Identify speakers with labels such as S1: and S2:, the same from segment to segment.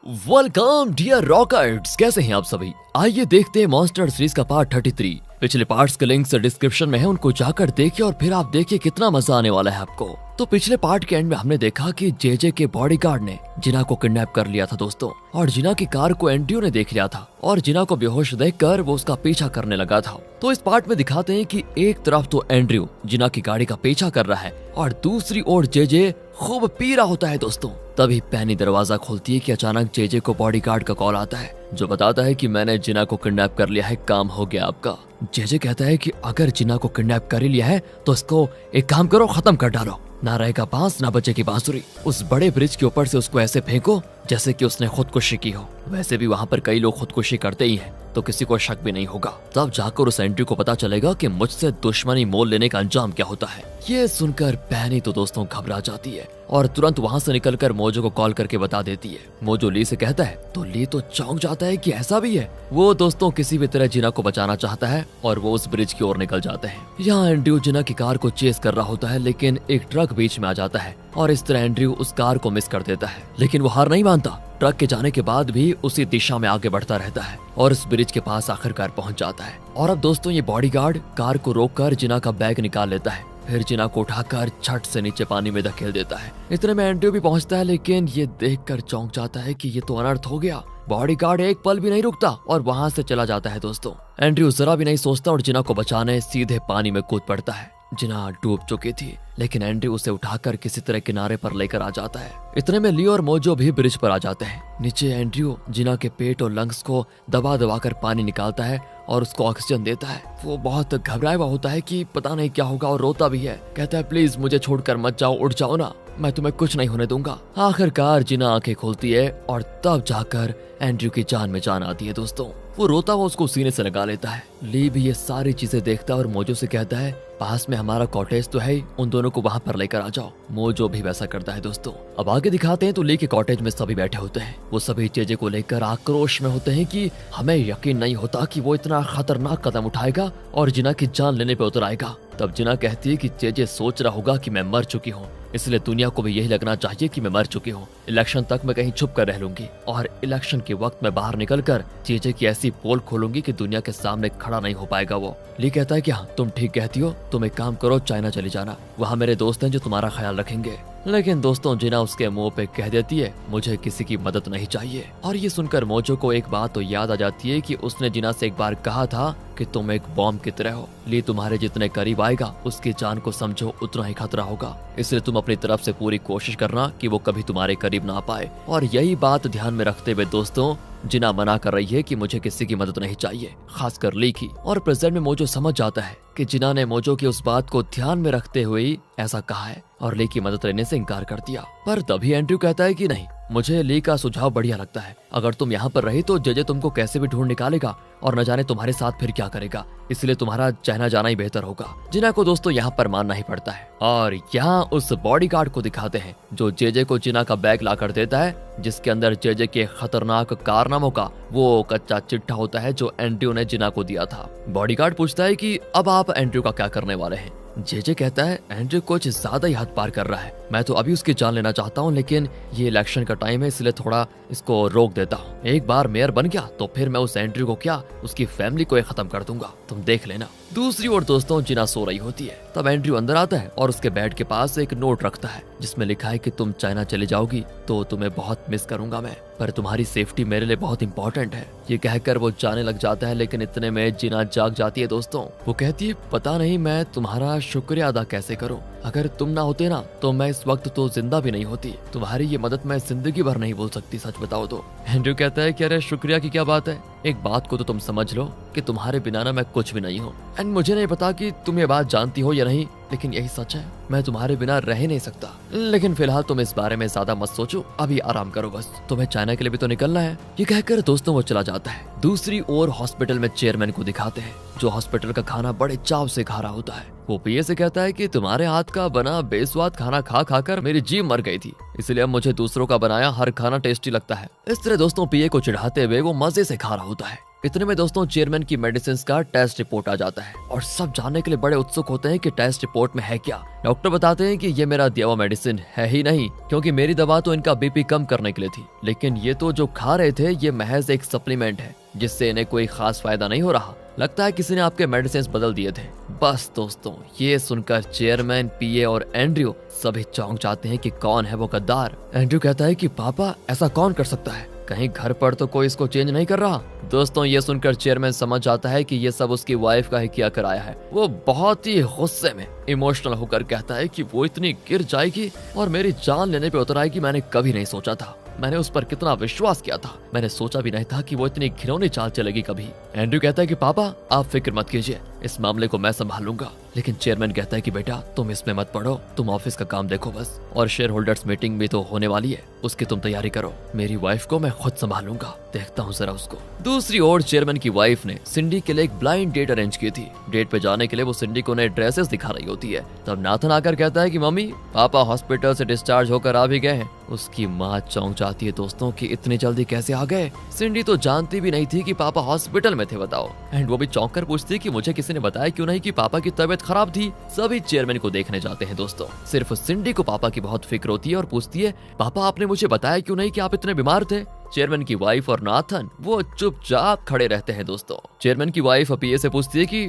S1: Welcome dear रॉकर्ट्स, कैसे हैं आप सभी। आइए देखते हैं मॉन्स्टर सीरीज का पार्ट 33। पिछले पार्ट्स के लिंक्स डिस्क्रिप्शन में है, उनको जाकर देखिए और फिर आप देखिए कितना मजा आने वाला है आपको। तो पिछले पार्ट के एंड में हमने देखा कि जेजे के बॉडीगार्ड ने जिना को किडनैप कर लिया था दोस्तों, और जिना की कार को एंड्रयू ने देख लिया था और जिना को बेहोश देखकर वो उसका पीछा करने लगा था। तो इस पार्ट में दिखाते हैं कि एक तरफ तो एंड्रयू जिना की गाड़ी का पीछा कर रहा है और दूसरी ओर जेजे खूब पी रहा होता है दोस्तों। तभी पैनी दरवाजा खोलती है कि अचानक जेजे को बॉडीगार्ड का कॉल आता है जो बताता है कि मैंने जिना को किडनैप कर लिया है, काम हो गया आपका। जेजे कहता है कि अगर जिना को किडनैप कर ही लिया है तो इसको एक काम करो, खत्म कर डालो, ना रहेगा बांस ना बचेगी बांसुरी। उस बड़े ब्रिज के ऊपर से उसको ऐसे फेंको जैसे कि उसने खुदकुशी की हो। वैसे भी वहाँ पर कई लोग खुदकुशी करते ही हैं, तो किसी को शक भी नहीं होगा। तब जाकर उस एंड्रयू को पता चलेगा कि मुझसे दुश्मनी मोल लेने का अंजाम क्या होता है। ये सुनकर पैनी तो दोस्तों घबरा जाती है और तुरंत वहाँ से निकलकर मोजो को कॉल करके बता देती है। मोजो ली से कहता है तो ली तो चौंक जाता है कि ऐसा भी है। वो दोस्तों किसी भी तरह जिना को बचाना चाहता है और वो उस ब्रिज की ओर निकल जाते हैं। यहाँ एंड्रयू जिना की कार को चेस कर रहा होता है, लेकिन एक ट्रक बीच में आ जाता है और इस तरह एंड्रयू उस कार को मिस कर देता है। लेकिन वो हार नहीं मानता, ट्रक के जाने के बाद भी उसी दिशा में आगे बढ़ता रहता है और इस ब्रिज के पास आखिरकार पहुंच जाता है। और अब दोस्तों ये बॉडीगार्ड कार को रोककर जिना का बैग निकाल लेता है, फिर जिना को उठाकर छत से नीचे पानी में धकेल देता है। इतने में एंड्रयू भी पहुंचता है, लेकिन ये देखकर चौंक जाता है कि ये तो अनर्थ हो गया। बॉडीगार्ड एक पल भी नहीं रुकता और वहां से चला जाता है दोस्तों। एंड्रयू जरा भी नहीं सोचता और जिना को बचाने सीधे पानी में कूद पड़ता है। जिना डूब चुकी थी, लेकिन एंड्रयू उसे उठाकर किसी तरह किनारे पर लेकर आ जाता है। इतने में ली और मोजो भी ब्रिज पर आ जाते हैं। नीचे एंड्रयू जिना के पेट और लंग्स को दबा दबा कर पानी निकालता है और उसको ऑक्सीजन देता है। वो बहुत घबराया हुआ होता है कि पता नहीं क्या होगा और रोता भी है। कहता है प्लीज मुझे छोड़कर मत जाओ, उठ जाओ ना, मैं तुम्हें कुछ नहीं होने दूंगा। आखिरकार जिना आंखें खोलती है और तब जाकर एंड्रयू की जान में जान आती है दोस्तों। वो रोता हुआ उसको सीने से लगा लेता है। ली भी ये सारी चीजें देखता है और मोजो से कहता है पास में हमारा कॉटेज तो है, उन दोनों को वहां पर लेकर आ जाओ। मोजो भी वैसा करता है दोस्तों। अब आगे दिखाते हैं तो ली के कॉटेज में सभी बैठे होते हैं। वो सभी जेजे को लेकर आक्रोश में होते हैं कि हमें यकीन नहीं होता कि वो इतना खतरनाक कदम उठाएगा और जिना की जान लेने पे उतर आएगा। तब जिना कहती है कि जेजे सोच रहा होगा कि मैं मर चुकी हूँ, इसलिए दुनिया को भी यही लगना चाहिए कि मैं मर चुकी हूँ। इलेक्शन तक मैं कहीं छुप कर रह लूंगी और इलेक्शन के वक्त मैं बाहर निकलकर जेजे की ऐसी पोल खोलूंगी कि दुनिया के सामने खड़ा नहीं हो पाएगा वो। ली कहता है कि हाँ तुम ठीक कहती हो, तुम एक काम करो, चाइना चली जाना, वहाँ मेरे दोस्त हैं जो तुम्हारा ख्याल रखेंगे। लेकिन दोस्तों जिना उसके मुंह पे कह देती है मुझे किसी की मदद नहीं चाहिए। और ये सुनकर मोजो को एक बात तो याद आ जाती है कि उसने जिना से एक बार कहा था कि तुम एक बॉम्ब की तरह हो। ली तुम्हारे जितने करीब आएगा उसकी जान को समझो उतना ही खतरा होगा, इसलिए तुम अपनी तरफ से पूरी कोशिश करना कि वो कभी तुम्हारे करीब ना पाए। और यही बात ध्यान में रखते हुए दोस्तों जिना मना कर रही है कि मुझे किसी की मदद नहीं चाहिए, खासकर ली की। और प्रेजेंट में मोजो समझ जाता है कि जिना ने मोजो की उस बात को ध्यान में रखते हुए ही ऐसा कहा है और ली की मदद लेने से इनकार कर दिया। पर तभी एंड्रयू कहता है कि नहीं, मुझे ली का सुझाव बढ़िया लगता है। अगर तुम यहाँ पर रही तो जेजे तुमको कैसे भी ढूंढ निकालेगा और न जाने तुम्हारे साथ फिर क्या करेगा, इसलिए तुम्हारा चहना जाना ही बेहतर होगा। जिना को दोस्तों यहाँ पर मानना ही पड़ता है और यहाँ उस बॉडीगार्ड को दिखाते हैं जो जेजे को जिना का बैग ला कर देता है, जिसके अंदर जेजे के खतरनाक कारनामों का वो कच्चा चिट्ठा होता है जो एंड्रयू ने जिना को दिया था। बॉडीगार्ड पूछता है कि अब आप एंड्रयू का क्या करने वाले हैं। जेजे कहता है एंड्रयू कुछ ज्यादा ही हद पार कर रहा है, मैं तो अभी उसकी जान लेना चाहता हूँ, लेकिन ये इलेक्शन का टाइम है इसलिए थोड़ा इसको रोक देता हूँ। एक बार मेयर बन गया तो फिर मैं उस एंड्रयू को क्या उसकी फैमिली को खत्म कर दूंगा, तुम देख लेना। दूसरी ओर दोस्तों जिना सो रही होती है। तब एंड्रयू अंदर आता है और उसके बेड के पास एक नोट रखता है जिसमें लिखा है कि तुम चाइना चली जाओगी तो तुम्हें बहुत मिस करूंगा मैं, पर तुम्हारी सेफ्टी मेरे लिए बहुत इंपॉर्टेंट है। ये कहकर वो जाने लग जाता है, लेकिन इतने में जिना जाग जाती है दोस्तों। वो कहती है पता नहीं मैं तुम्हारा शुक्रिया अदा कैसे करूं, अगर तुम ना होते ना तो मैं इस वक्त तो जिंदा भी नहीं होती। तुम्हारी ये मदद मैं जिंदगी भर नहीं भूल सकती, सच बताओ तो। एंड्रयू कहता है कि अरे शुक्रिया की क्या बात है, एक बात को तो तुम समझ लो कि तुम्हारे बिना ना मैं कुछ भी नहीं हूँ। एंड मुझे नहीं पता कि तुम ये बात जानती हो या नहीं, लेकिन यही सच है, मैं तुम्हारे बिना रह नहीं सकता। लेकिन फिलहाल तुम इस बारे में ज्यादा मत सोचो, अभी आराम करो बस, तुम्हें चाइना के लिए भी तो निकलना है। ये कहकर दोस्तों वो चला जाता है। दूसरी ओर हॉस्पिटल में चेयरमैन को दिखाते हैं जो हॉस्पिटल का खाना बड़े चाव से खा रहा होता है। वो पीए से कहता है कि तुम्हारे हाथ का बना बेस्वाद खाना खा खाकर मेरी जीभ मर गई थी, इसलिए अब मुझे दूसरों का बनाया हर खाना टेस्टी लगता है। इस तरह दोस्तों पीए को चिढ़ाते हुए वो मजे से खा रहा होता है। इतने में दोस्तों चेयरमैन की मेडिसिन का टेस्ट रिपोर्ट आ जाता है और सब जानने के लिए बड़े उत्सुक होते हैं कि टेस्ट रिपोर्ट में है क्या। डॉक्टर बताते हैं कि ये मेरा दिया हुआ मेडिसिन है ही नहीं, क्योंकि मेरी दवा तो इनका बीपी कम करने के लिए थी, लेकिन ये तो जो खा रहे थे ये महज एक सप्लीमेंट है जिससे इन्हें कोई खास फायदा नहीं हो रहा। लगता है किसी ने आपके मेडिसिन बदल दिए थे। बस दोस्तों ये सुनकर चेयरमैन, पीए और एंड्रयू सभी चौंक जाते हैं कि कौन है वो गद्दार। एंड्रयू कहता है कि पापा ऐसा कौन कर सकता है, कहीं घर पर तो कोई इसको चेंज नहीं कर रहा। दोस्तों ये सुनकर चेयरमैन समझ जाता है कि ये सब उसकी वाइफ का ही किया कराया है। वो बहुत ही गुस्से में इमोशनल होकर कहता है कि वो इतनी गिर जाएगी और मेरी जान लेने पे उतर आएगी, मैंने कभी नहीं सोचा था। मैंने उस पर कितना विश्वास किया था, मैंने सोचा भी नहीं था कि वो इतनी घिनौनी चाल चलेगी कभी। एंड्रयू कहता है कि पापा आप फिक्र मत कीजिए, इस मामले को मैं संभाल लूंगा। लेकिन चेयरमैन कहता है कि बेटा तुम इसमें मत पड़ो, तुम ऑफिस का काम देखो बस, और शेयर होल्डर्स मीटिंग भी तो होने वाली है, उसकी तुम तैयारी करो। मेरी वाइफ को मैं खुद संभालूंगा, देखता हूँ जरा उसको। दूसरी ओर चेयरमैन की वाइफ ने सिंडी के लिए एक ब्लाइंड डेट अरेंज की थी। डेट पे जाने के लिए वो सिंडी को नए ड्रेसेस दिखा रही होती है। तब नाथन आकर कहता है कि मम्मी पापा हॉस्पिटल से डिस्चार्ज होकर आ भी गए हैं। उसकी माँ चौंक जाती है दोस्तों कि इतनी जल्दी कैसे आ गए। सिंडी तो जानती भी नहीं थी कि पापा हॉस्पिटल में थे, बताओ। एंड वो भी चौंक कर पूछती कि मुझे किसी ने बताया क्यों नहीं कि पापा की तबीयत खराब थी। सभी चेयरमैन को देखने जाते हैं दोस्तों। सिर्फ सिंडी को पापा की बहुत फिक्र होती है और पूछती है पापा आपने मुझे बताया क्यों नहीं कि आप इतने बीमार थे। चेयरमैन की वाइफ और नाथन वो चुपचाप खड़े रहते हैं दोस्तों। चेयरमैन की वाइफ पीए से पूछती है कि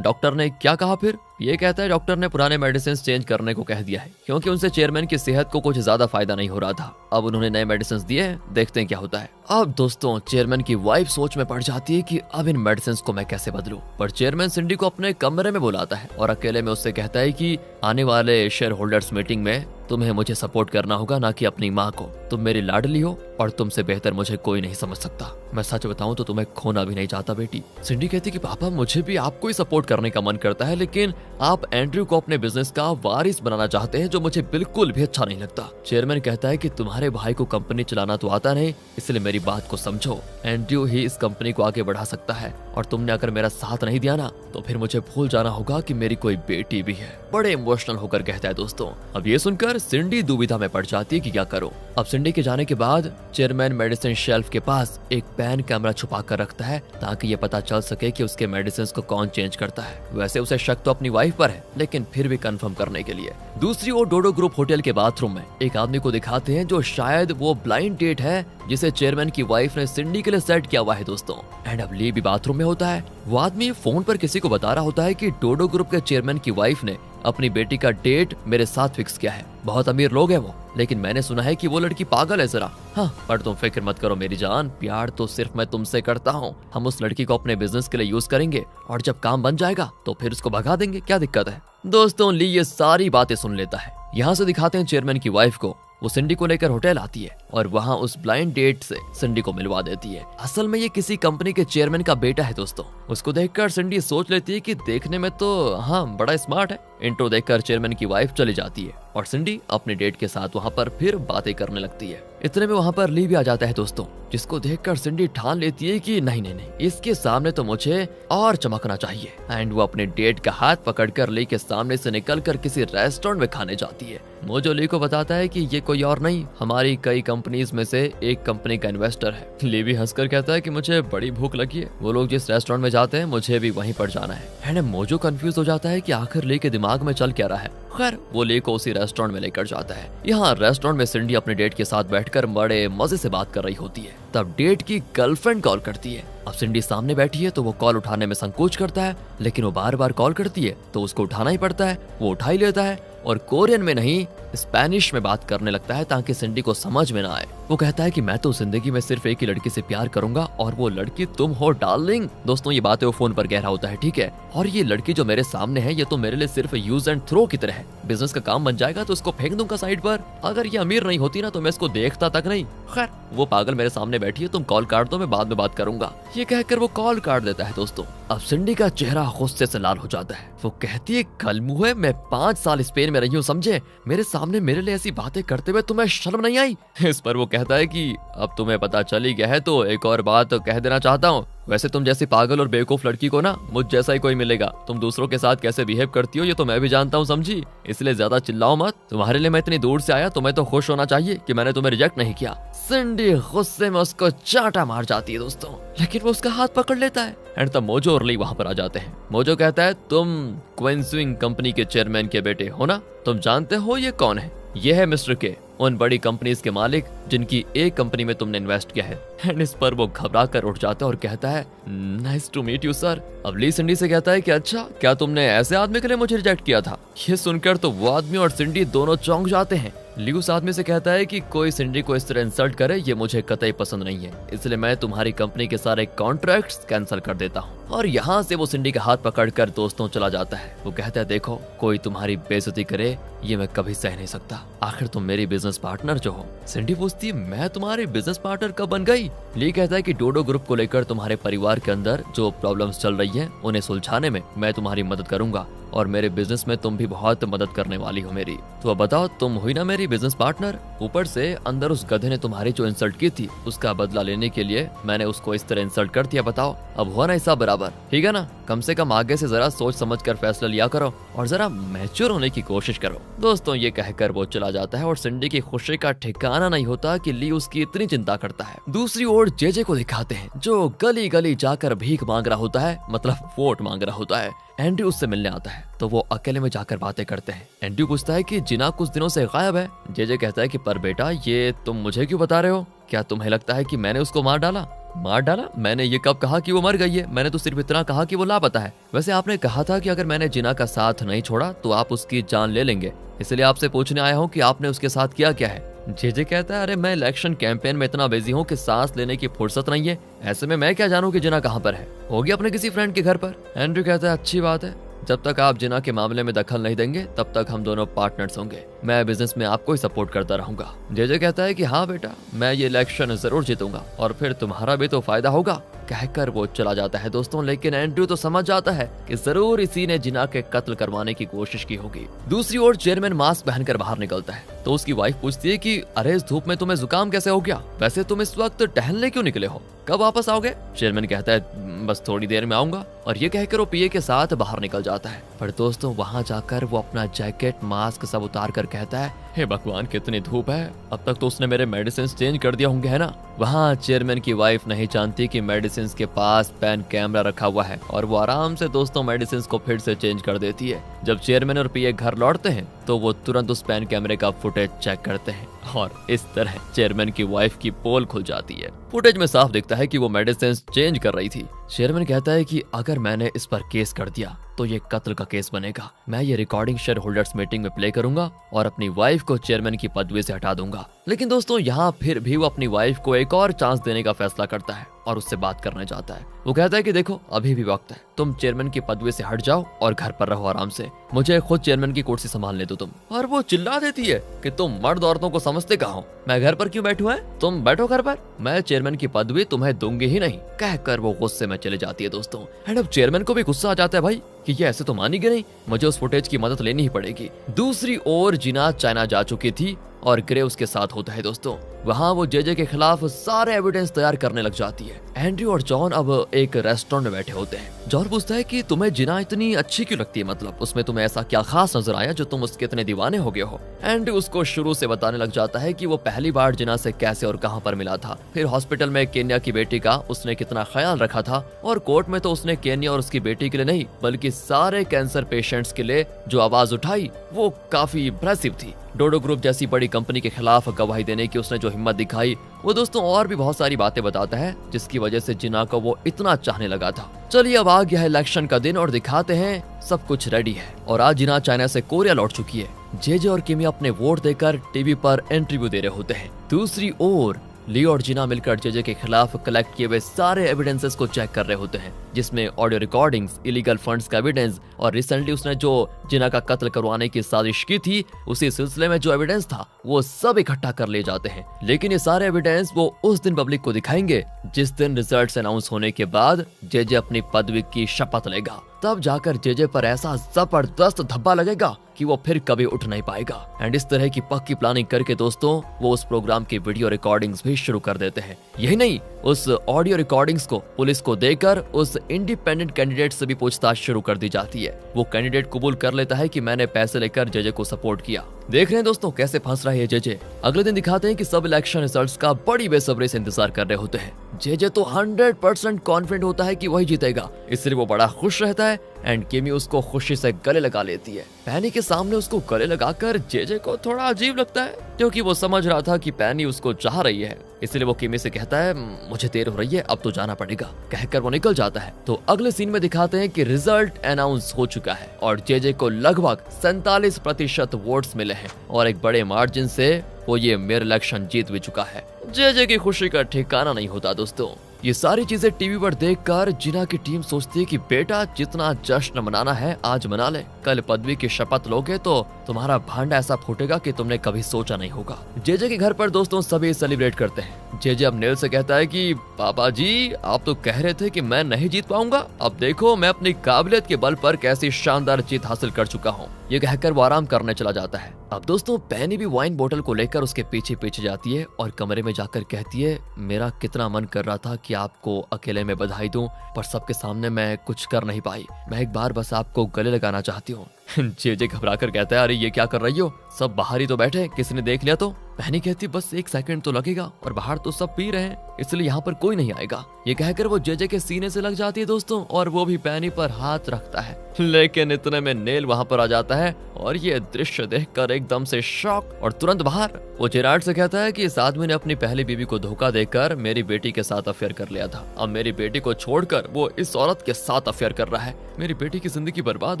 S1: डॉक्टर ने क्या कहा फिर। ये कहता है डॉक्टर ने पुराने मेडिसिन चेंज करने को कह दिया है, क्योंकि उनसे चेयरमैन की सेहत को कुछ ज्यादा फायदा नहीं हो रहा था। अब उन्होंने नए मेडिसिन दिए हैं, देखते हैं क्या होता है। अब दोस्तों चेयरमैन की वाइफ सोच में पड़ जाती है कि अब इन मेडिसिन को मैं कैसे बदलूं। पर चेयरमैन सिंडी को अपने कमरे में बुलाता है और अकेले में उससे कहता है कि आने वाले शेयर होल्डर्स मीटिंग में तुम्हें मुझे सपोर्ट करना होगा, ना कि अपनी माँ को। तुम मेरी लाडली हो और तुमसे बेहतर मुझे कोई नहीं समझ सकता। मैं सच बताऊं तो तुम्हें खोना भी नहीं चाहता बेटी। सिंडी कहती कि पापा मुझे भी आपको ही सपोर्ट करने का मन करता है, लेकिन आप एंड्रयू को अपने बिजनेस का वारिस बनाना चाहते हैं, जो मुझे बिल्कुल भी अच्छा नहीं लगता। चेयरमैन कहता है कि तुम्हारे भाई को कंपनी चलाना तो आता नहीं, इसलिए मेरी बात को समझो। एंड्रयू ही इस कंपनी को आगे बढ़ा सकता है और तुमने अगर मेरा साथ नहीं दिया ना तो फिर मुझे भूल जाना होगा कि मेरी कोई बेटी भी है। बड़े इमोशनल होकर कहता है दोस्तों। अब ये सुनकर सिंडी दुविधा में पड़ जाती है कि क्या करो। अब सिंडी के जाने के बाद चेयरमैन मेडिसिन शेल्फ के पास एक पैन कैमरा छुपा कर रखता है ताकि ये पता चल सके कि उसके मेडिसिन को कौन चेंज करता है। वैसे उसे शक तो अपनी वाइफ पर है, लेकिन फिर भी कंफर्म करने के लिए। दूसरी ओर डोडो ग्रुप होटल के बाथरूम में एक आदमी को दिखाते हैं जो शायद वो ब्लाइंड डेट है जिसे चेयरमैन की वाइफ ने सिंडी के लिए सेट किया हुआ है दोस्तों। एंड अब ली भी बाथरूम में होता है। वो आदमी फोन पर किसी को बता रहा होता है कि डोडो ग्रुप के चेयरमैन की वाइफ ने अपनी बेटी का डेट मेरे साथ फिक्स किया है। बहुत अमीर लोग हैं वो, लेकिन मैंने सुना है कि वो लड़की पागल है जरा। हाँ, पर तुम फिक्र मत करो मेरी जान, प्यार तो सिर्फ मैं तुमसे करता हूँ। हम उस लड़की को अपने बिजनेस के लिए यूज करेंगे और जब काम बन जाएगा तो फिर उसको भगा देंगे, क्या दिक्कत है। दोस्तों ली ये सारी बातें सुन लेता है। यहाँ से दिखाते हैं चेयरमैन की वाइफ को। वो सिंडी को लेकर होटल आती है और वहाँ उस ब्लाइंड डेट से सिंडी को मिलवा देती है। असल में ये किसी कंपनी के चेयरमैन का बेटा है दोस्तों। उसको देखकर सिंडी सोच लेती है कि देखने में तो हाँ बड़ा स्मार्ट है। इंट्रो देखकर चेयरमैन की वाइफ चली जाती है और सिंडी अपने डेट के साथ वहाँ पर फिर बातें करने लगती है। इतने में वहाँ पर ली भी आ जाता है दोस्तों, जिसको देखकर सिंडी ठान लेती है कि नहीं नहीं नहीं, इसके सामने तो मुझे और चमकना चाहिए। एंड वो अपने डेट का हाथ पकड़कर ली के सामने से निकलकर किसी रेस्टोरेंट में खाने जाती है। मोजो ली को बताता है कि ये कोई और नहीं, हमारी कई कंपनीज में से एक कंपनी का इन्वेस्टर है। ली भी हंसकर कहता है कि मुझे बड़ी भूख लगी है, वो लोग जिस रेस्टोरेंट में जाते हैं मुझे भी वहीं पर जाना है। एंड मोजो कंफ्यूज हो जाता है कि आखिर ली के दिमाग में चल क्या रहा है। खैर वो ली को उसी रेस्टोरेंट में लेकर जाता है। यहाँ रेस्टोरेंट में सिंडी अपने डेट के साथ बैठकर बड़े मजे से बात कर रही होती है। तब डेट की गर्लफ्रेंड कॉल करती है। अब सिंडी सामने बैठी है तो वो कॉल उठाने में संकोच करता है, लेकिन वो बार बार कॉल करती है तो उसको उठाना ही पड़ता है। वो उठा ही लेता है और कोरियन में नहीं स्पेनिश में बात करने लगता है ताकि सिंडी को समझ में ना आए। वो कहता है कि मैं तो जिंदगी में सिर्फ एक ही लड़की से प्यार करूंगा और वो लड़की तुम हो डार्लिंग। दोस्तों ये बातें वो फोन पर कह रहा होता है, ठीक है। और ये लड़की जो मेरे सामने है ये तो मेरे लिए सिर्फ यूज एंड थ्रो की तरह है। बिजनेस का काम बन जाएगा तो उसको फेंक दूंगा साइड पर। अगर ये अमीर नहीं होती ना तो मैं इसको देखता तक नहीं। खैर वो पागल मेरे सामने बैठी है, तुम कॉल काट दो, मैं बाद में बात करूंगा। ये कहकर वो कॉल काट देता है दोस्तों। अब सिंडी का चेहरा गुस्से से लाल हो जाता है। वो कहती है कल मुँह मैं 5 साल स्पेन में रही हूँ, समझे। मेरे सामने मेरे लिए ऐसी बातें करते हुए तुम्हें शर्म नहीं आई। इस पर वो कहता है कि अब तुम्हें पता चल ही गया है तो एक और बात कह देना चाहता हूँ। वैसे तुम जैसी पागल और बेवकूफ लड़की को ना मुझ जैसा ही कोई मिलेगा। तुम दूसरों के साथ कैसे बिहेव करती हो ये तो मैं भी जानता हूँ, समझी। इसलिए ज्यादा चिल्लाओ मत। तुम्हारे लिए मैं इतनी दूर से आया, तुम्हें तो खुश होना चाहिए कि मैंने तुम्हें रिजेक्ट नहीं किया। सिंडी गुस्से में उसको चाटा मार जाती है दोस्तों, लेकिन वो उसका हाथ पकड़ लेता है एंड तब मोजो और ली वहां पर आ जाते हैं। मोजो कहता है तुम क्विंसविंग कंपनी के चेयरमैन के बेटे हो ना, तुम जानते हो ये कौन है? ये है मिस्टर के, उन बड़ी कंपनीज के मालिक जिनकी एक कंपनी में तुमने इन्वेस्ट किया है। एंड इस पर वो घबरा कर उठ जाता है और कहता है nice to meet you sir. अब ली सिंडी से कहता है कि अच्छा, क्या तुमने ऐसे आदमी के लिए मुझे रिजेक्ट किया था? ये सुनकर तो वो आदमी और सिंडी दोनों चौंक जाते हैं। ली उस आदमी से कहता है कि कोई सिंडी को इस तरह इंसल्ट करे ये मुझे कतई पसंद नहीं है, इसलिए मैं तुम्हारी कंपनी के सारे कॉन्ट्रैक्ट्स कैंसिल कर देता हूँ। और यहाँ से वो सिंडी का हाथ पकड़कर दोस्तों चला जाता है। वो कहता है देखो, कोई तुम्हारी बेइज्जती करे ये मैं कभी सह नहीं सकता, आखिर तुम मेरी बिजनेस पार्टनर जो हो। सिंडी पूछती है मैं तुम्हारी बिजनेस पार्टनर कब बन गई? ली कहता है कि डोडो ग्रुप को लेकर तुम्हारे परिवार के अंदर जो प्रॉब्लम्स चल रही है उन्हें सुलझाने में मैं तुम्हारी मदद करूंगा और मेरे बिजनेस में तुम भी बहुत मदद करने वाली हो मेरी। तो अब बताओ, तुम हुई ना मेरी बिजनेस पार्टनर। ऊपर से अंदर उस गधे ने तुम्हारी जो इंसल्ट की थी उसका बदला लेने के लिए मैंने उसको इस तरह इंसल्ट कर दिया। बताओ अब हुआ ना हिसाब बराबर, ठीक है ना? कम से कम आगे से जरा सोच समझ कर फैसला लिया करो और जरा मैच्योर होने की कोशिश करो। दोस्तों ये कहकर वो चला जाता है और सिंडी की खुशी का ठिकाना नहीं होता कि ली उसकी इतनी चिंता करता है। दूसरी ओर जेजे को दिखाते हैं जो गली गली जाकर भीख मांग रहा होता है, मतलब वोट मांग रहा होता है। एंड्रयू उससे मिलने आता है तो वो अकेले में जाकर बातें करते हैं। एंड्रयू पूछता है कि जिना कुछ दिनों से गायब है। जेजे कहता है कि पर बेटा ये तुम मुझे क्यों बता रहे हो? क्या तुम्हें लगता है कि मैंने उसको मार डाला? मार डाला? मैंने ये कब कहा कि वो मर गई है? मैंने तो सिर्फ इतना कहा कि वो लापता है। वैसे आपने कहा था कि अगर मैंने जिना का साथ नहीं छोड़ा तो आप उसकी जान ले लेंगे, इसलिए आपसे पूछने आया हूँ कि आपने उसके साथ किया क्या है। जेजे कहता है अरे मैं इलेक्शन कैंपेन में इतना बिजी हूँ कि सांस लेने की फुर्सत नहीं है, ऐसे में मैं क्या जानूं कि जिना कहाँ पर है? होगी अपने किसी फ्रेंड के घर पर। एंड्रयू कहता है अच्छी बात है, जब तक आप जिना के मामले में दखल नहीं देंगे तब तक हम दोनों पार्टनर्स होंगे, मैं बिजनेस में आपको ही सपोर्ट करता रहूंगा। जेजे कहता है कि हाँ बेटा, मैं ये इलेक्शन जरूर जीतूंगा और फिर तुम्हारा भी तो फायदा होगा। कहकर वो चला जाता है दोस्तों, लेकिन एंड्रयू तो समझ जाता है कि जरूर इसी ने जिना के कत्ल करवाने की कोशिश की होगी। दूसरी ओर चेयरमैन मास्क पहनकर बाहर निकलता है तो उसकी वाइफ पूछती है कि अरे इस धूप में तुम्हें जुकाम कैसे हो गया? वैसे तुम इस वक्त टहलने क्यों निकले हो? कब वापस आओगे? चेयरमैन कहता है बस थोड़ी देर में आऊंगा, और ये कहकर वो पिए के साथ बाहर निकल जाता है। पर दोस्तों वहां जाकर वो अपना जैकेट मास्क सब उतार कर कहता है हे भगवान कितनी धूप है, अब तक तो उसने मेरे मेडिसिन चेंज कर दिया होंगे है ना। वहाँ चेयरमैन की वाइफ नहीं जानती कि मेडिसिन के पास पैन कैमरा रखा हुआ है और वो आराम से दोस्तों मेडिसिन को फिर से चेंज कर देती है। जब चेयरमैन और पीए घर लौटते हैं तो वो तुरंत उस पैन कैमरे का फुटेज चेक करते हैं और इस तरह चेयरमैन की वाइफ की पोल खुल जाती है। फुटेज में साफ दिखता है कि वो मेडिसिन चेंज कर रही थी। चेयरमैन कहता है कि अगर मैंने इस पर केस कर दिया तो ये कत्ल का केस बनेगा। मैं ये रिकॉर्डिंग शेयर होल्डर्स मीटिंग में प्ले करूंगा और अपनी वाइफ को चेयरमैन की पदवी से हटा दूंगा। लेकिन दोस्तों यहाँ फिर भी वो अपनी वाइफ को एक और चांस देने का फैसला करता है और उससे बात करने जाता है। वो कहता है कि देखो अभी भी वक्त है, तुम चेयरमैन की पदवी से हट जाओ और घर पर रहो आराम से, मुझे खुद चेयरमैन की कुर्सी संभालने दो तुम। और वो चिल्ला देती है कि तुम मर्द औरतों को समझते कहाँ हो, मैं घर पर क्यों बैठू है, तुम बैठो घर पर, मैं चेयरमैन की पदवी तुम्हें दूंगी ही नहीं। कहकर वो गुस्से में चले जाती है दोस्तों। एंड अब चेयरमैन को भी गुस्सा आ जाता है भाई कि ये ऐसे तो मानेगी नहीं, मुझे उस फुटेज की मदद लेनी ही पड़ेगी। दूसरी ओर जिना चाइना जा चुकी थी और ग्रे उसके साथ होता है दोस्तों। वहाँ वो जेजे के खिलाफ सारे एविडेंस तैयार करने लग जाती है। एंड्रयू और जॉन अब एक रेस्टोरेंट में बैठे होते हैं। जॉन पूछता है कि तुम्हें जिना इतनी अच्छी क्यों लगती है, मतलब उसमें तुम्हें ऐसा क्या खास नजर आया जो तुम उसके इतने दीवाने हो गए हो। एंड्रयू उसको शुरू से बताने लग जाता है कि वो पहली बार जिना से कैसे और कहां पर मिला था, फिर हॉस्पिटल में केन्या की बेटी का उसने कितना ख्याल रखा था, और कोर्ट में तो उसने केन्या और उसकी बेटी के लिए नहीं बल्कि सारे कैंसर पेशेंट्स के लिए जो आवाज उठाई वो काफी इम्प्रेसिव थी। डोडो ग्रुप जैसी बड़ी कंपनी के खिलाफ गवाही देने की उसने जो हिम्मत दिखाई, वो दोस्तों और भी बहुत सारी बातें बताता है जिसकी वजह से जिना को वो इतना चाहने लगा था। चलिए अब आ गया है इलेक्शन का दिन और दिखाते हैं सब कुछ रेडी है। और आज जिना चाइना से कोरिया लौट चुकी है। जेजे और किमी अपने वोट देकर टीवी पर इंटरव्यू दे रहे होते हैं। दूसरी ओर ली और जिना मिलकर जेजे के खिलाफ कलेक्ट किए हुए सारे एविडेंसेस को चेक कर रहे होते हैं, जिसमें ऑडियो रिकॉर्डिंग्स, इलीगल फंड्स का एविडेंस और रिसेंटली उसने जो जिना का कत्ल करवाने की साजिश की थी उसी सिलसिले में जो एविडेंस था वो सब इकट्ठा कर ले जाते हैं। लेकिन ये सारे एविडेंस वो उस दिन पब्लिक को दिखाएंगे जिस दिन रिजल्ट्स अनाउंस होने के बाद जेजे अपनी पदवी की शपथ लेगा। तब जाकर जेजे पर ऐसा जबरदस्त धब्बा लगेगा कि वो फिर कभी उठ नहीं पाएगा। एंड इस तरह की पक्की प्लानिंग करके दोस्तों वो उस प्रोग्राम की वीडियो रिकॉर्डिंग्स भी शुरू कर देते हैं। यही नहीं, उस ऑडियो रिकॉर्डिंग्स को पुलिस को देकर उस इंडिपेंडेंट कैंडिडेट से भी पूछताछ शुरू कर दी जाती है। वो कैंडिडेट कबूल कर लेता है कि मैंने पैसे लेकर जेजे को सपोर्ट किया। देख रहे हैं दोस्तों कैसे फंस रहा है ये जेजे। अगले दिन दिखाते हैं कि सब इलेक्शन रिजल्ट्स का बड़ी बेसब्री से इंतजार कर रहे होते हैं। जेजे तो 100% कॉन्फिडेंट होता है कि वही जीतेगा, इसलिए वो बड़ा खुश रहता है एंड किमी उसको खुशी से गले लगा लेती है। पैनी के सामने उसको गले लगाकर जेजे को थोड़ा अजीब लगता है, क्योंकि वो समझ रहा था कि पैनी उसको चाह रही है। इसलिए वो किमी से कहता है मुझे देर हो रही है, अब तो जाना पड़ेगा, कहकर वो निकल जाता है। तो अगले सीन में दिखाते हैं कि रिजल्ट अनाउंस हो चुका है और जेजे को लगभग 47% वोट्स मिले हैं और एक बड़े मार्जिन से वो ये मेयर इलेक्शन जीत भी चुका है। जेजे की खुशी का ठिकाना नहीं होता दोस्तों। ये सारी चीजें टीवी पर देखकर जिना की टीम सोचती है कि बेटा जितना जश्न मनाना है आज मना ले, कल पदवी की शपथ लोगे तो तुम्हारा भांडा ऐसा फूटेगा कि तुमने कभी सोचा नहीं होगा। जेजे के घर पर दोस्तों सभी सेलिब्रेट करते हैं। जेजे अब नेल से कहता है कि पापा जी आप तो कह रहे थे कि मैं नहीं जीत पाऊंगा, अब देखो मैं अपनी काबिलियत के बल पर कैसी शानदार जीत हासिल कर चुका हूँ। ये कहकर वो आराम करने चला जाता है। अब दोस्तों पैनी भी वाइन बोतल को लेकर उसके पीछे पीछे जाती है और कमरे में जाकर कहती है मेरा कितना मन कर रहा था कि आपको अकेले में बधाई दूं, पर सबके सामने मैं कुछ कर नहीं पाई। मैं एक बार बस आपको गले लगाना चाहती हूँ। जेजे घबराकर कहता है अरे ये क्या कर रही हो, सब बाहर ही तो बैठे, किसी ने देख लिया तो। पैनी कहती बस 1 सेकंड तो लगेगा और बाहर तो सब पी रहे हैं, इसलिए यहाँ पर कोई नहीं आएगा। ये कहकर वो जेजे के सीने से लग जाती है दोस्तों और वो भी पैनी पर हाथ रखता है। लेकिन इतने में नेल वहाँ पर आ जाता है और ये दृश्य देखकर एकदम से शॉक और तुरंत बाहर। वो जेरार्ड से कहता है कि इस आदमी ने अपनी पहली बीवी को धोखा देकर मेरी बेटी के साथ अफेयर कर लिया था, अब मेरी बेटी को छोड़कर वो इस औरत के साथ अफेयर कर रहा है। मेरी बेटी की जिंदगी बर्बाद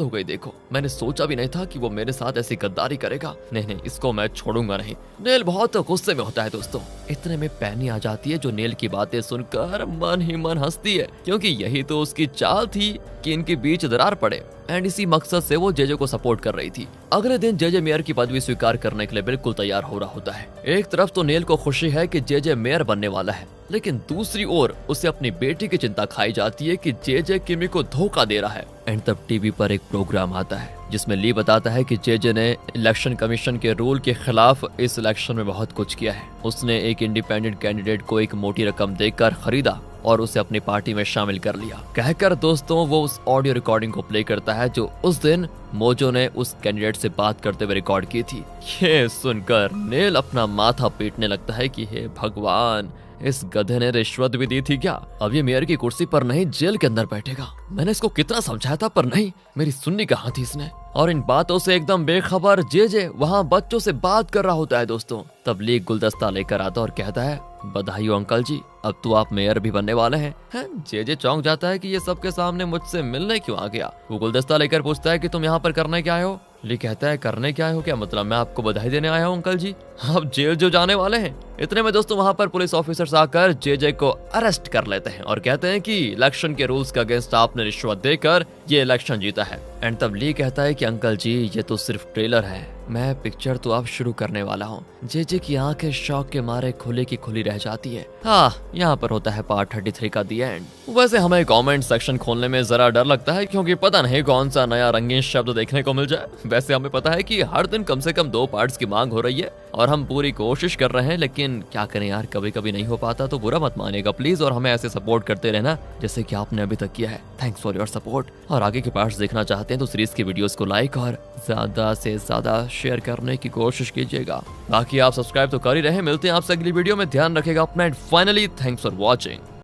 S1: हो गई। देखो मैंने सोचा भी नहीं था कि वो मेरे साथ ऐसी गद्दारी करेगा। नहीं, इसको मैं छोड़ूंगा नहीं। नेल बहुत गुस्से में होता है दोस्तों। इतने में पैनी आ जाती है जो नेल की बातें सुनकर मन ही मन हंसती है, क्योंकि यही तो उसकी चाल थी कि इनके बीच दरार पड़े एंड इसी मकसद से वो जेजे को सपोर्ट कर रही थी। अगले दिन जेजे मेयर की पदवी स्वीकार करने के लिए बिल्कुल तैयार हो रहा होता है। एक तरफ तो नेल को खुशी है कि जेजे मेयर बनने वाला है, लेकिन दूसरी ओर उसे अपनी बेटी की चिंता खाई जाती है कि जेजे किमी को धोखा दे रहा है। एंड तब टीवी पर एक प्रोग्राम आता है जिसमें ली बताता है कि जेजे ने इलेक्शन कमीशन के रूल के खिलाफ इस इलेक्शन में बहुत कुछ किया है। उसने एक इंडिपेंडेंट कैंडिडेट को एक मोटी रकम देकर खरीदा और उसे अपनी पार्टी में शामिल कर लिया, कहकर दोस्तों वो उस ऑडियो रिकॉर्डिंग को प्ले करता है जो उस दिन मोजो ने उस कैंडिडेट से बात करते हुए रिकॉर्ड की थी। ये सुनकर नेल अपना माथा पीटने लगता है कि हे भगवान, इस गधे ने रिश्वत भी दी थी क्या? अब ये मेयर की कुर्सी पर नहीं जेल के अंदर बैठेगा। मैंने इसको कितना समझाया था पर नहीं, मेरी सुननी कहाँ थी इसने। और इन बातों से एकदम बेखबर जेजे वहाँ बच्चों से बात कर रहा होता है दोस्तों। तब ली गुलदस्ता लेकर आता और कहता है बधाई हो अंकल जी, अब तो आप मेयर भी बनने वाले हैं। जेजे चौंक जाता है कि ये सबके सामने मुझसे मिलने क्यों आ गया। वो गुलदस्ता लेकर पूछता है कि तुम यहाँ पर करने क्या आए हो? ली कहता है करने क्या आए हो क्या मतलब, मैं आपको बधाई देने आया हूँ अंकल जी, आप जेल जो जाने वाले हैं। इतने में दोस्तों वहाँ पर पुलिस ऑफिसर्स आकर जेजे को अरेस्ट कर लेते हैं और कहते हैं कि इलेक्शन के रूल्स के अगेंस्ट आपने रिश्वत देकर ये इलेक्शन जीता है। एंड तब ली कहता है कि अंकल जी ये तो सिर्फ ट्रेलर है, मैं पिक्चर तो अब शुरू करने वाला हूँ। जेजे की आंखें शौक के मारे खुली की खुली रह जाती है। हाँ, यहाँ पर होता है पार्ट 33 का दी एंड। वैसे हमें कमेंट सेक्शन खोलने में जरा डर लगता है, क्योंकि पता नहीं कौन सा नया रंगीन शब्द देखने को मिल जाए। वैसे हमें पता है कि हर दिन कम से कम 2 पार्ट्स की मांग हो रही है और हम पूरी कोशिश कर रहे हैं, लेकिन क्या करें यार, कभी कभी नहीं हो पाता तो बुरा मत मानिएगा प्लीज, और हमें ऐसे सपोर्ट करते रहना जैसे कि आपने अभी तक किया है। Thanks for your support. और आगे के पार्ट्स देखना चाहते हैं तो सीरीज की वीडियोस को लाइक और ज्यादा से ज्यादा शेयर करने की कोशिश कीजिएगा। बाकी आप सब्सक्राइब तो कर ही रहे। मिलते हैं आपसे अगली वीडियो में, ध्यान रखेगा अपना and finally thanks for watching.